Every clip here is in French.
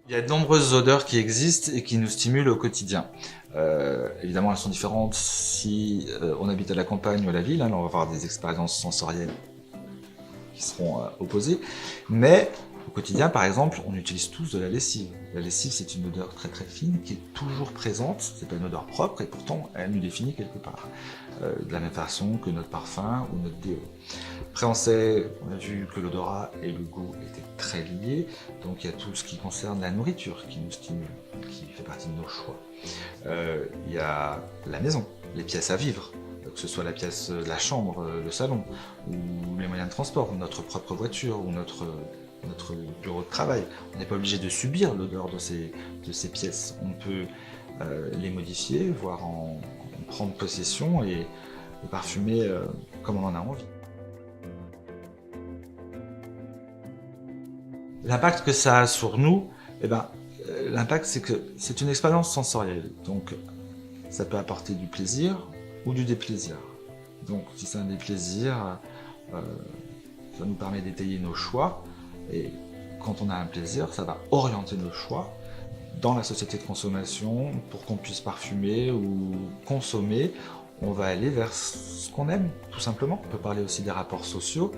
Il y a de nombreuses odeurs qui existent et qui nous stimulent au quotidien. Évidemment, elles sont différentes si on habite à la campagne ou à la ville. Là, on va avoir des expériences sensorielles qui seront opposées. Mais au quotidien, par exemple, on utilise tous de la lessive. La lessive, c'est une odeur très très fine qui est toujours présente. C'est pas une odeur propre et pourtant, elle nous définit quelque part. De la même façon que notre parfum ou notre déo. Après, on a vu que l'odorat et le goût étaient très liés, donc il y a tout ce qui concerne la nourriture qui nous stimule, qui fait partie de nos choix. Il y a la maison, les pièces à vivre, que ce soit la pièce, la chambre, le salon, ou les moyens de transport, notre propre voiture, ou notre bureau de travail. On n'est pas obligé de subir l'odeur de ces pièces. On peut les modifier, voire en prendre possession et parfumer comme on en a envie. L'impact que ça a sur nous, l'impact c'est que c'est une expérience sensorielle. Donc ça peut apporter du plaisir ou du déplaisir. Donc si c'est un déplaisir, ça nous permet d'étayer nos choix. Et quand on a un plaisir, ça va orienter nos choix dans la société de consommation pour qu'on puisse parfumer ou consommer. On va aller vers ce qu'on aime, tout simplement. On peut parler aussi des rapports sociaux.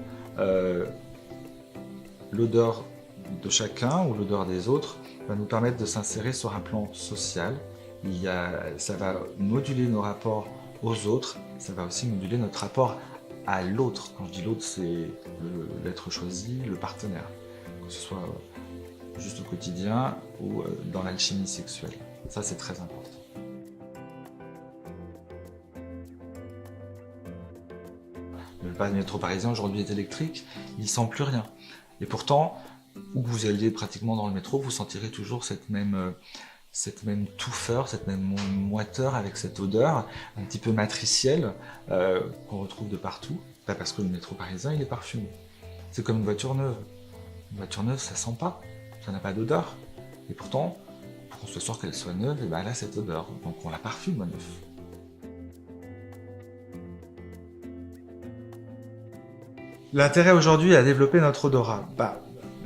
L'odeur de chacun ou l'odeur des autres va nous permettre de s'insérer sur un plan social. Ça va moduler nos rapports aux autres, ça va aussi moduler notre rapport à l'autre. Quand je dis l'autre, c'est l'être choisi, le partenaire, que ce soit juste au quotidien ou dans l'alchimie sexuelle. Ça, c'est très important. Le métro parisien aujourd'hui est électrique, il ne sent plus rien. Et pourtant, où que vous alliez pratiquement dans le métro, vous sentirez toujours cette même touffeur, cette même moiteur avec cette odeur un petit peu matricielle qu'on retrouve de partout. Parce que le métro parisien, il est parfumé. C'est comme une voiture neuve. Une voiture neuve, ça sent pas, ça n'a pas d'odeur. Et pourtant, pour qu'on soit sûr qu'elle soit neuve, elle a cette odeur. Donc on la parfume à neuf. L'intérêt aujourd'hui à développer notre odorat,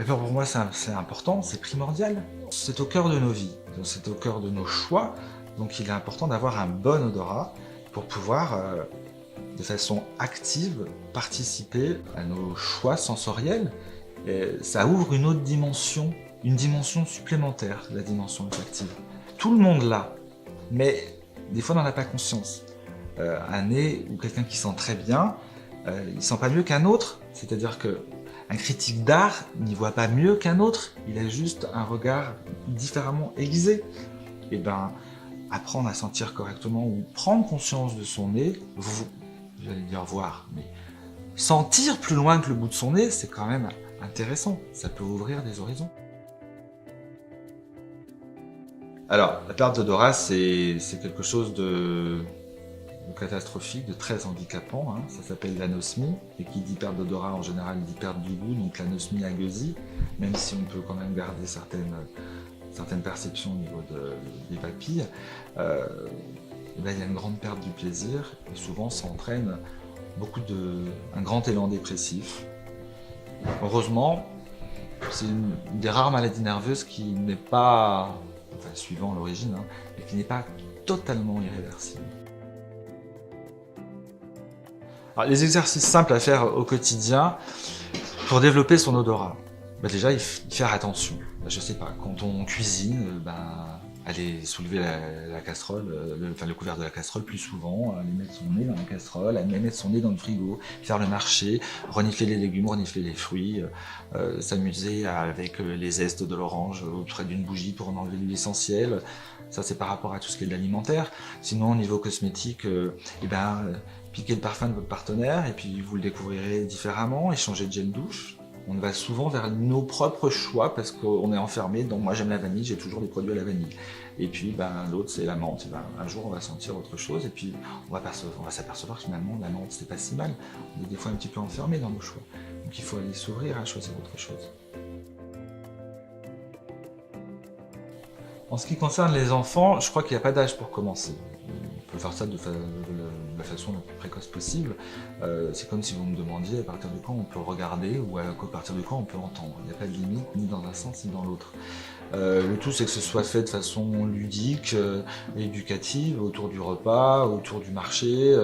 pour moi c'est important, c'est primordial. C'est au cœur de nos vies, c'est au cœur de nos choix, donc il est important d'avoir un bon odorat pour pouvoir, de façon active, participer à nos choix sensoriels. Et ça ouvre une autre dimension, une dimension supplémentaire, la dimension olfactive. Tout le monde l'a, mais des fois on n'en a pas conscience. Un nez ou quelqu'un qui sent très bien, il sent pas mieux qu'un autre, c'est-à-dire qu'un critique d'art n'y voit pas mieux qu'un autre, il a juste un regard différemment aiguisé. Et apprendre à sentir correctement ou prendre conscience de son nez, j'allais dire voir, mais sentir plus loin que le bout de son nez, c'est quand même intéressant, ça peut ouvrir des horizons. Alors, la perte d'odorat, c'est quelque chose de catastrophique, de très handicapant, hein. Ça s'appelle l'anosmie, et qui dit perte d'odorat en général dit perte du goût, donc l'anosmie agueusie, même si on peut quand même garder certaines perceptions au niveau des papilles, il y a une grande perte du plaisir, et souvent ça entraîne un grand élan dépressif. Heureusement, c'est une des rares maladies nerveuses qui n'est pas, suivant l'origine, hein, mais qui n'est pas totalement irréversible. Alors, les exercices simples à faire au quotidien pour développer son odorat. Déjà, il faut faire attention. Je sais pas, quand on cuisine, aller soulever la casserole, le couvert de la casserole plus souvent, aller mettre son nez dans la casserole, aller mettre son nez dans le frigo, faire le marché, renifler les légumes, renifler les fruits, s'amuser avec les zestes de l'orange auprès d'une bougie pour en enlever l'huile essentielle. Ça, c'est par rapport à tout ce qui est de l'alimentaire. Sinon, au niveau cosmétique, piquez le parfum de votre partenaire et puis vous le découvrirez différemment, et changez de gel douche. On va souvent vers nos propres choix parce qu'on est enfermé, donc moi j'aime la vanille, j'ai toujours des produits à la vanille. Et puis l'autre c'est la menthe, un jour on va sentir autre chose et puis on va s'apercevoir que finalement la menthe c'est pas si mal. On est des fois un petit peu enfermé dans nos choix. Donc il faut aller s'ouvrir à choisir autre chose. En ce qui concerne les enfants, je crois qu'il n'y a pas d'âge pour commencer. On peut faire ça de la façon la plus précoce possible. C'est comme si vous me demandiez à partir de quand on peut regarder ou à partir de quand on peut entendre. Il n'y a pas de limite ni dans un sens ni dans l'autre. Le tout, c'est que ce soit fait de façon ludique, éducative, autour du repas, autour du marché.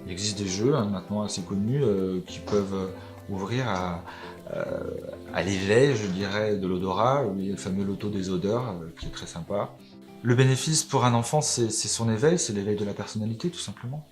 Il existe des jeux maintenant assez connus qui peuvent ouvrir à l'éveil, je dirais, de l'odorat. Il y a le fameux loto des odeurs qui est très sympa. Le bénéfice pour un enfant, c'est son éveil, c'est l'éveil de la personnalité, tout simplement.